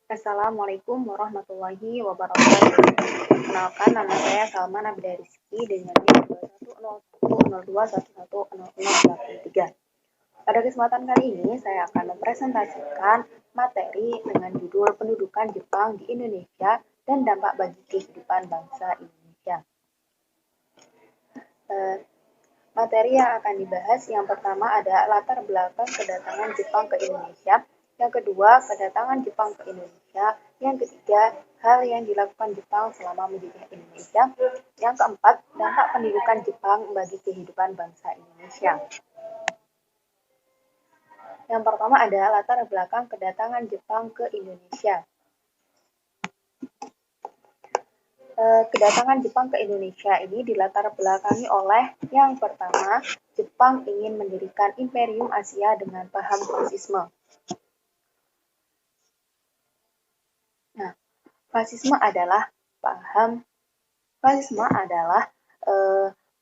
Assalamualaikum warahmatullahi wabarakatuh. Perkenalkan, nama saya Salma Nabila Rizky dengan NIM 210102111183. Pada kesempatan kali ini, saya akan mempresentasikan materi dengan judul Pendudukan Jepang di Indonesia dan Dampak bagi Kehidupan Bangsa Indonesia. Materi yang akan dibahas yang pertama ada latar belakang kedatangan Jepang ke Indonesia, yang kedua kedatangan Jepang ke Indonesia, yang ketiga hal yang dilakukan Jepang selama menjajah Indonesia, yang keempat dampak pendidikan Jepang bagi kehidupan bangsa Indonesia. Yang pertama ada latar belakang kedatangan Jepang ke Indonesia. Kedatangan Jepang ke Indonesia ini dilatar belakangi oleh yang pertama, Jepang ingin mendirikan Imperium Asia dengan paham fasisme. Nah, fasisme adalah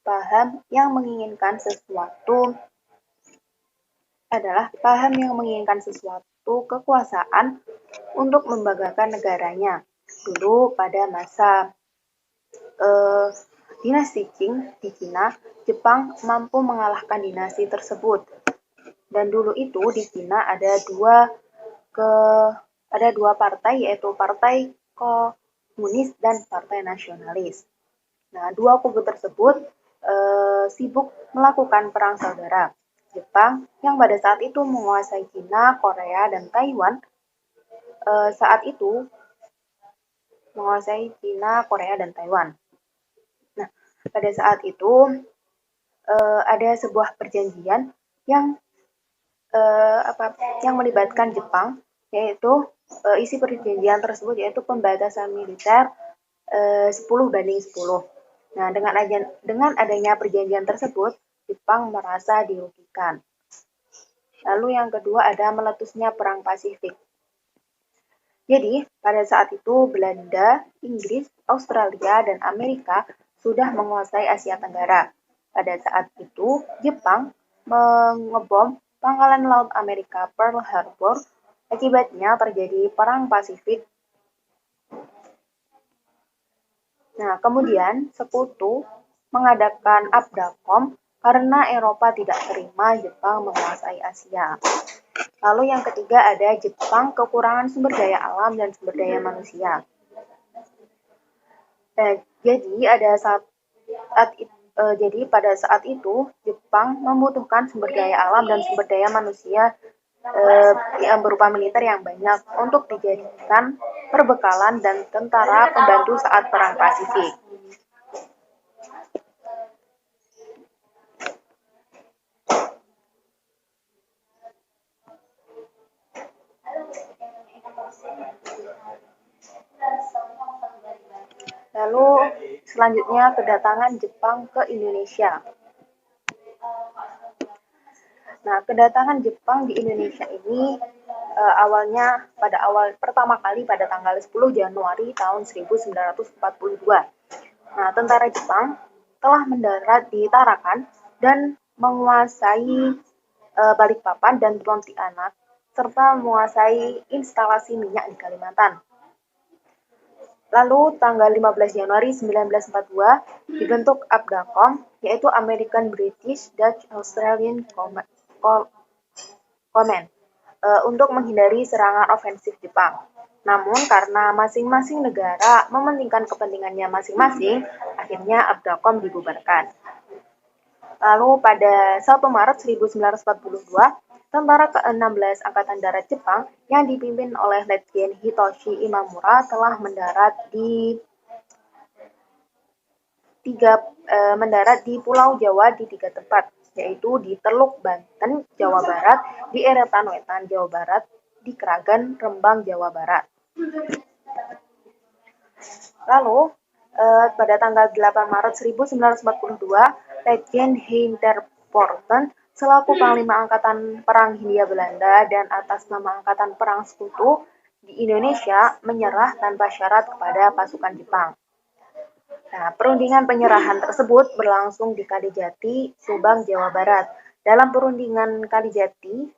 paham yang menginginkan sesuatu kekuasaan untuk membanggakan negaranya. Dulu pada masa dinasti Qing di Cina, Jepang mampu mengalahkan dinasti tersebut. Dan dulu itu di Cina ada dua partai, yaitu Partai Komunis dan Partai Nasionalis. Nah, dua kubu tersebut sibuk melakukan perang saudara. Jepang yang pada saat itu menguasai Cina, Korea, dan Taiwan Nah, pada saat itu ada sebuah perjanjian yang melibatkan Jepang, yaitu isi perjanjian tersebut yaitu pembatasan militer 10:10. Nah, dengan adanya perjanjian tersebut, Jepang merasa dirugikan. Lalu yang kedua ada meletusnya Perang Pasifik. Jadi, pada saat itu Belanda, Inggris, Australia, dan Amerika sudah menguasai Asia Tenggara. Pada saat itu, Jepang mengebom pangkalan laut Amerika Pearl Harbor. Akibatnya terjadi Perang Pasifik. Nah, kemudian Sekutu mengadakan Abdacom karena Eropa tidak terima Jepang menguasai Asia. Lalu yang ketiga ada Jepang kekurangan sumber daya alam dan sumber daya manusia. Jadi pada saat itu Jepang membutuhkan sumber daya alam dan sumber daya manusia yang berupa militer yang banyak untuk dijadikan perbekalan dan tentara pembantu saat Perang Pasifik. Lalu selanjutnya kedatangan Jepang ke Indonesia. Nah, kedatangan Jepang di Indonesia ini pertama kali pada tanggal 10 Januari tahun 1942. Nah, tentara Jepang telah mendarat di Tarakan dan menguasai Balikpapan dan Pontianak serta menguasai instalasi minyak di Kalimantan. Lalu tanggal 15 Januari 1942 dibentuk Abdacom, yaitu American British Dutch Australian Command untuk menghindari serangan ofensif Jepang. Namun karena masing-masing negara mementingkan kepentingannya masing-masing, akhirnya Abdacom dibubarkan. Lalu pada 1 Maret 1942, Tentara ke-16 Angkatan Darat Jepang yang dipimpin oleh Letjen Hitoshi Imamura telah mendarat di Pulau Jawa di 3 tempat, yaitu di Teluk Banten, Jawa Barat, di Eretan Wetan, Jawa Barat, di Kragan, Rembang, Jawa Barat. Lalu pada tanggal 8 Maret 1942, Letjen Heinter Porten selaku Panglima Angkatan Perang Hindia Belanda dan atas nama Angkatan Perang Sekutu di Indonesia menyerah tanpa syarat kepada pasukan Jepang. Nah, perundingan penyerahan tersebut berlangsung di Kalijati, Subang, Jawa Barat. Dalam perundingan Kalijati,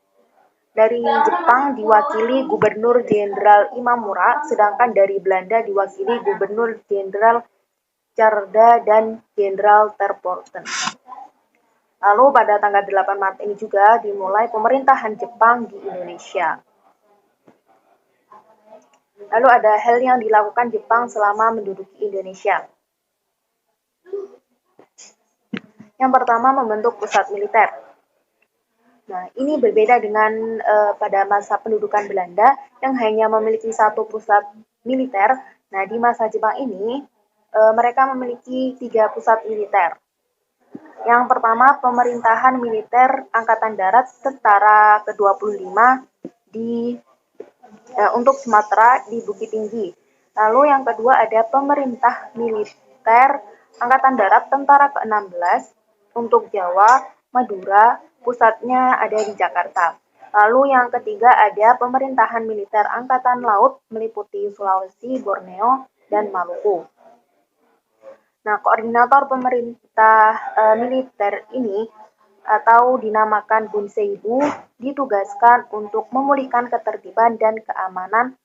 Dari Jepang diwakili Gubernur Jenderal Imamura, sedangkan dari Belanda diwakili Gubernur Jenderal Cerda dan Jenderal Terpoorten. Lalu pada tanggal 8 Maret ini juga dimulai pemerintahan Jepang di Indonesia. Lalu ada hal yang dilakukan Jepang selama menduduki Indonesia. Yang pertama, membentuk pusat militer. Nah, ini berbeda dengan pada masa pendudukan Belanda yang hanya memiliki satu pusat militer. Nah, di masa Jepang ini mereka memiliki 3 pusat militer. Yang pertama, pemerintahan militer Angkatan Darat Tentara ke-25 untuk Sumatera di Bukit Tinggi. Lalu yang kedua ada pemerintah militer Angkatan Darat Tentara ke-16 untuk Jawa, Madura, pusatnya ada di Jakarta. Lalu yang ketiga ada pemerintahan militer Angkatan Laut meliputi Sulawesi, Borneo, dan Maluku. Nah, koordinator pemerintah militer ini atau dinamakan Bunseibu ditugaskan untuk memulihkan ketertiban dan keamanan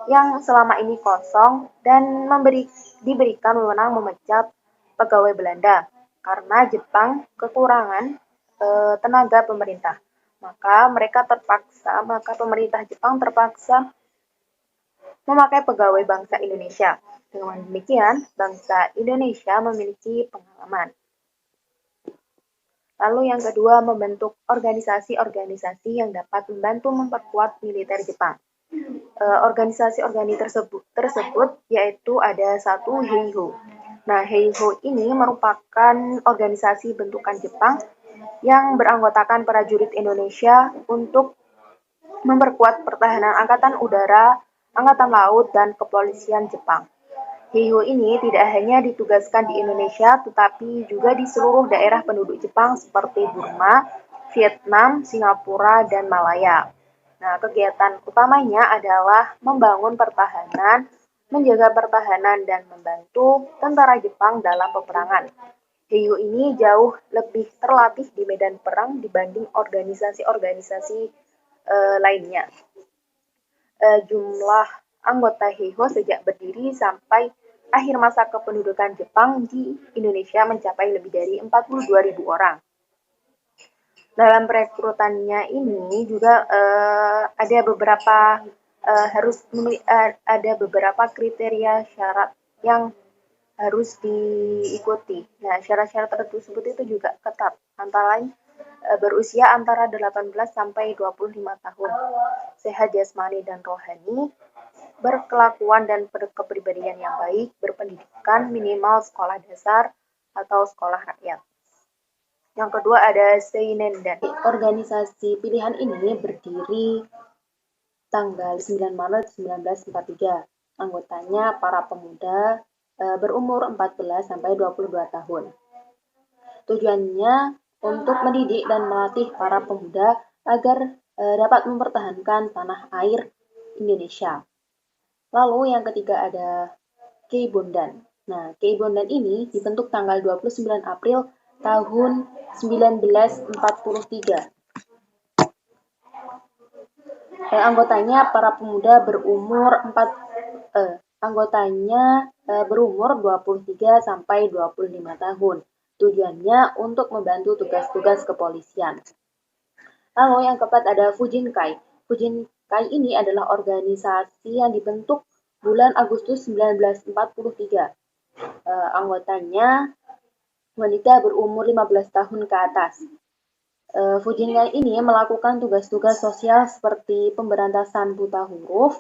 yang selama ini kosong dan diberikan wewenang memecat pegawai Belanda karena Jepang kekurangan tenaga pemerintah. Maka pemerintah Jepang terpaksa memakai pegawai bangsa Indonesia. Dengan demikian, bangsa Indonesia memiliki pengalaman. Lalu yang kedua, membentuk organisasi-organisasi yang dapat membantu memperkuat militer Jepang. Organisasi-organisasi tersebut yaitu ada satu Heiho. Nah, Heiho ini merupakan organisasi bentukan Jepang yang beranggotakan prajurit Indonesia untuk memperkuat pertahanan Angkatan Udara, Angkatan Laut, dan Kepolisian Jepang. Heiho ini tidak hanya ditugaskan di Indonesia, tetapi juga di seluruh daerah penduduk Jepang seperti Burma, Vietnam, Singapura, dan Malaya. Nah, kegiatan utamanya adalah membangun pertahanan, menjaga pertahanan, dan membantu tentara Jepang dalam peperangan. Heiho ini jauh lebih terlatih di medan perang dibanding organisasi-organisasi lainnya. Jumlah anggota Heiho sejak berdiri sampai akhir masa kependudukan Jepang di Indonesia mencapai lebih dari 42.000 orang. Dalam perekrutannya ini juga ada beberapa kriteria syarat yang harus diikuti. Nah, syarat-syarat tersebut itu juga ketat, antara lain berusia antara 18 sampai 25 tahun, sehat jasmani dan rohani, berkelakuan dan kepribadian yang baik, berpendidikan minimal sekolah dasar atau sekolah rakyat. Yang kedua ada Seinendan. Organisasi pilihan ini berdiri tanggal 9 Maret 1943. Anggotanya para pemuda berumur 14 sampai 22 tahun. Tujuannya untuk mendidik dan melatih para pemuda agar dapat mempertahankan tanah air Indonesia. Lalu yang ketiga ada Keibondan. Nah, Keibondan ini dibentuk tanggal 29 April tahun 1943. Anggotanya para pemuda berumur 23 sampai 25 tahun. Tujuannya untuk membantu tugas-tugas kepolisian. Lalu yang keempat ada Fujinkai. Fujinkai ini adalah organisasi yang dibentuk bulan Agustus 1943. Anggotanya wanita berumur 15 tahun ke atas. Fujinkai ini melakukan tugas-tugas sosial seperti pemberantasan buta huruf,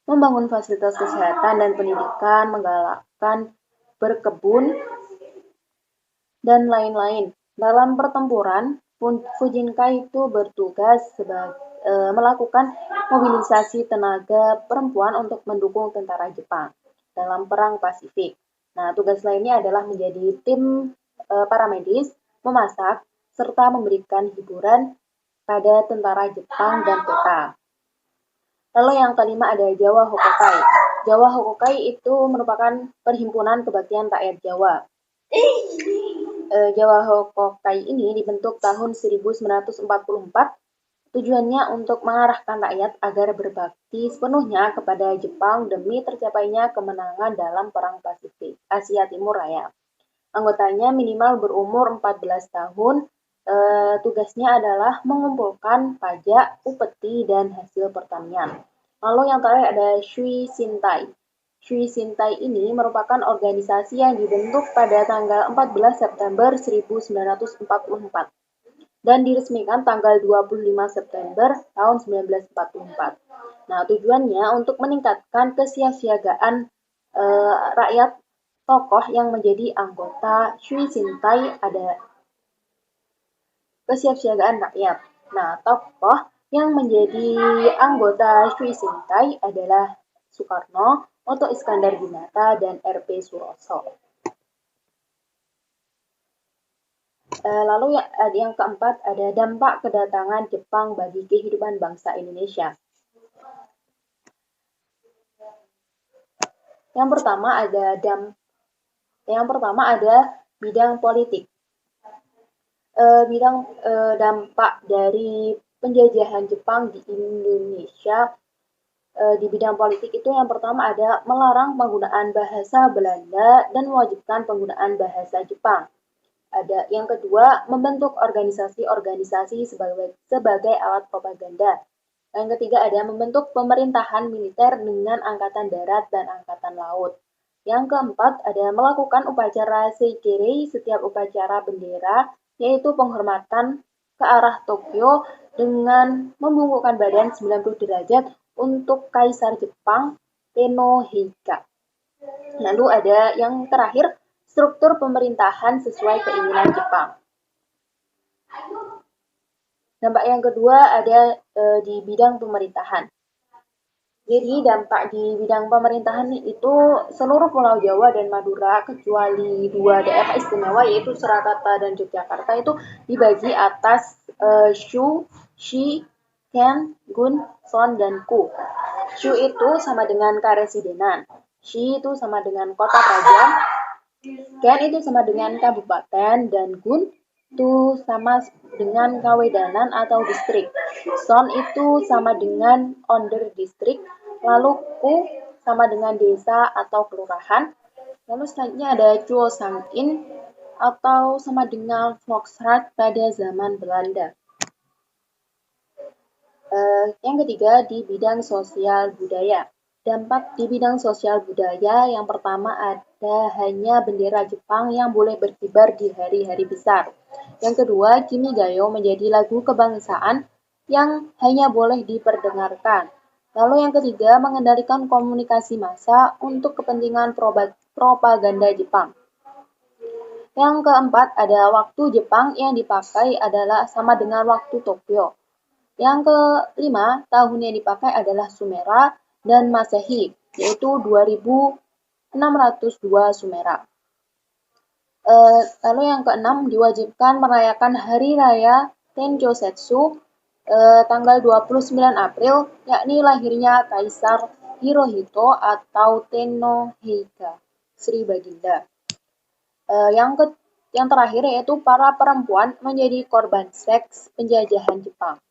membangun fasilitas kesehatan dan pendidikan, menggalakkan berkebun, dan lain-lain. Dalam pertempuran, Fujinkai itu bertugas melakukan mobilisasi tenaga perempuan untuk mendukung tentara Jepang dalam Perang Pasifik. Nah, tugas lainnya adalah menjadi tim paramedis, memasak, serta memberikan hiburan pada tentara Jepang dan PK. Lalu yang kelima ada Jawa Hokokai. Jawa Hokokai itu merupakan perhimpunan kebaktian rakyat Jawa. Jawa Hokokai ini dibentuk tahun 1944 Tujuannya untuk mengarahkan rakyat agar berbakti sepenuhnya kepada Jepang demi tercapainya kemenangan dalam Perang Pasifik Asia Timur Raya. Anggotanya minimal berumur 14 tahun. Tugasnya adalah mengumpulkan pajak, upeti, dan hasil pertanian. Lalu yang terakhir ada Shui Shintai. Shui Shintai ini merupakan organisasi yang dibentuk pada tanggal 14 September 1944 dan diresmikan tanggal 25 September tahun 1944. Nah, tujuannya untuk meningkatkan kesiapsiagaan rakyat. Tokoh yang menjadi anggota Shui Shintai ada kesiapsiagaan rakyat. Nah, tokoh yang menjadi anggota Shui Shintai adalah Soekarno, Otto Iskandar Dinata, dan R.P. Suroso. Lalu yang keempat ada dampak kedatangan Jepang bagi kehidupan bangsa Indonesia. Yang pertama ada bidang politik. Dampak dari penjajahan Jepang di Indonesia di bidang politik itu yang pertama ada melarang penggunaan bahasa Belanda dan mewajibkan penggunaan bahasa Jepang. Ada yang kedua, membentuk organisasi-organisasi sebagai alat propaganda. Yang ketiga ada membentuk pemerintahan militer dengan angkatan darat dan angkatan laut. Yang keempat ada melakukan upacara seikiri setiap upacara bendera, yaitu penghormatan ke arah Tokyo dengan membungkukkan badan 90 derajat untuk Kaisar Jepang Tennohika. Lalu ada yang terakhir, struktur pemerintahan sesuai keinginan Jepang. Dampak yang kedua ada di bidang pemerintahan. Jadi dampak di bidang pemerintahan itu seluruh Pulau Jawa dan Madura kecuali dua daerah istimewa yaitu Surakarta dan Yogyakarta itu dibagi atas Shu, Shi, Ken, Gun, Son, dan Ku. Shu itu sama dengan karesidenan, Shi itu sama dengan kota kerajaan, Ken itu sama dengan kabupaten, dan Gun itu sama dengan kawedanan atau distrik. Son itu sama dengan onder distrik. Lalu Ku sama dengan desa atau kelurahan. Lalu selanjutnya ada Chuo Sang-in atau sama dengan Volksraad pada zaman Belanda. Yang ketiga di bidang sosial budaya. Dampak di bidang sosial budaya yang pertama ada hanya bendera Jepang yang boleh berkibar di hari-hari besar. Yang kedua, Kimi Gayo menjadi lagu kebangsaan yang hanya boleh diperdengarkan. Lalu yang ketiga, mengendalikan komunikasi massa untuk kepentingan propaganda Jepang. Yang keempat, ada waktu Jepang yang dipakai adalah sama dengan waktu Tokyo. Yang kelima, tahun yang dipakai adalah Sumera dan Masehi, yaitu 2602 Sumera. Lalu yang keenam, diwajibkan merayakan Hari Raya Tenjosetsu tanggal 29 April, yakni lahirnya Kaisar Hirohito atau Tennohika, Sri Baginda. Yang terakhir yaitu para perempuan menjadi korban seks penjajahan Jepang.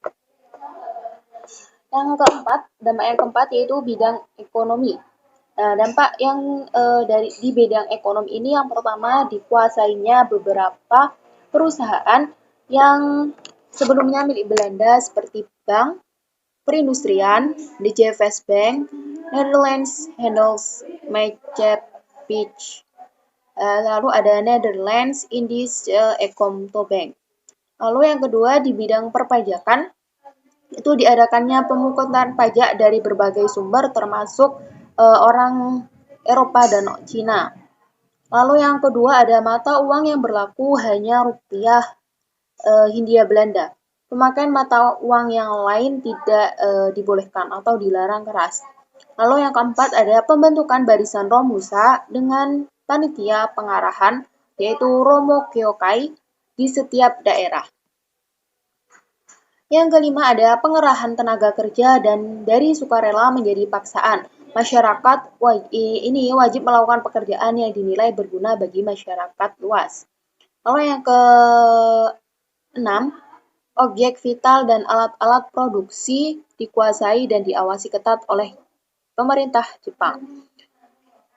Dampak yang keempat yaitu bidang ekonomi. Dampak yang di bidang ekonomi ini yang pertama dikuasainya beberapa perusahaan yang sebelumnya milik Belanda seperti bank, perindustrian, DJ Fast Bank, Netherlands Handels Maatschappiij. Lalu ada Netherlands Indisch Ekomto Bank. Lalu yang kedua di bidang perpajakan itu diadakannya pemungutan pajak dari berbagai sumber termasuk orang Eropa dan Cina. Lalu yang kedua ada mata uang yang berlaku hanya rupiah Hindia Belanda. Pemakaian mata uang yang lain tidak dibolehkan atau dilarang keras. Lalu yang keempat ada pembentukan barisan Romusa dengan panitia pengarahan yaitu Romo Kyokai di setiap daerah. Yang kelima ada pengerahan tenaga kerja dan dari sukarela menjadi paksaan. Masyarakat ini wajib melakukan pekerjaan yang dinilai berguna bagi masyarakat luas. Lalu yang keenam, objek vital dan alat-alat produksi dikuasai dan diawasi ketat oleh pemerintah Jepang.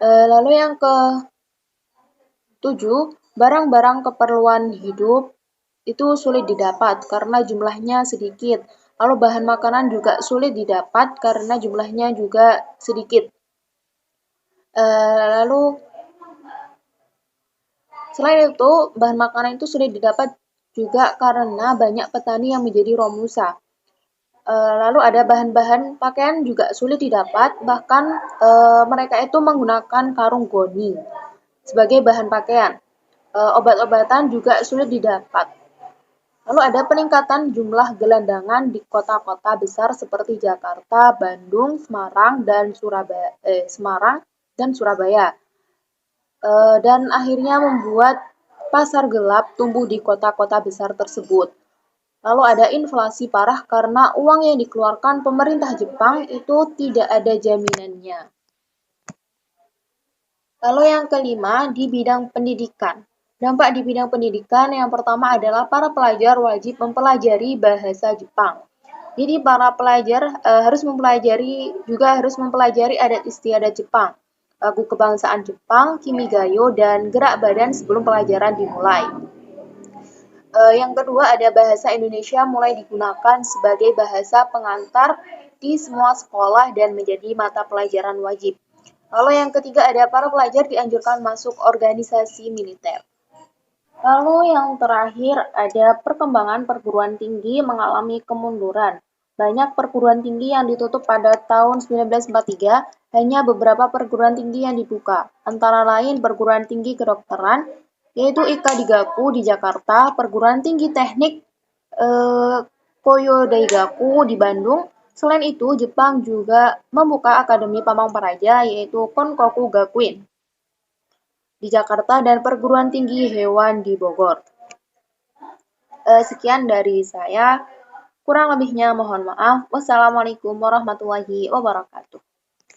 Lalu yang ke-7, barang-barang keperluan hidup itu sulit didapat karena jumlahnya sedikit. Lalu bahan makanan juga sulit didapat karena jumlahnya juga sedikit. Lalu selain itu, bahan makanan itu sulit didapat juga karena banyak petani yang menjadi romusa. Lalu ada bahan-bahan pakaian juga sulit didapat, bahkan mereka itu menggunakan karung goni sebagai bahan pakaian. Obat-obatan juga sulit didapat. Lalu ada peningkatan jumlah gelandangan di kota-kota besar seperti Jakarta, Bandung, Semarang, dan Surabaya. Dan akhirnya membuat pasar gelap tumbuh di kota-kota besar tersebut. Lalu ada inflasi parah karena uang yang dikeluarkan pemerintah Jepang itu tidak ada jaminannya. Lalu yang kelima, di bidang pendidikan. Dampak di bidang pendidikan yang pertama adalah para pelajar wajib mempelajari bahasa Jepang. Jadi para pelajar harus mempelajari adat istiadat Jepang, lagu kebangsaan Jepang, kimigayo, dan gerak badan sebelum pelajaran dimulai. Yang kedua ada bahasa Indonesia mulai digunakan sebagai bahasa pengantar di semua sekolah dan menjadi mata pelajaran wajib. Lalu yang ketiga ada para pelajar dianjurkan masuk organisasi militer. Lalu yang terakhir ada perkembangan perguruan tinggi mengalami kemunduran. Banyak perguruan tinggi yang ditutup pada tahun 1943, hanya beberapa perguruan tinggi yang dibuka, antara lain perguruan tinggi kedokteran, yaitu Ika Digaku di Jakarta, perguruan tinggi teknik Koyo Daigaku di Bandung. Selain itu, Jepang juga membuka Akademi Pamong Praja, yaitu Konkoku Gakuin di Jakarta dan perguruan tinggi hewan di Bogor. Sekian dari saya, kurang lebihnya mohon maaf. Wassalamualaikum warahmatullahi wabarakatuh.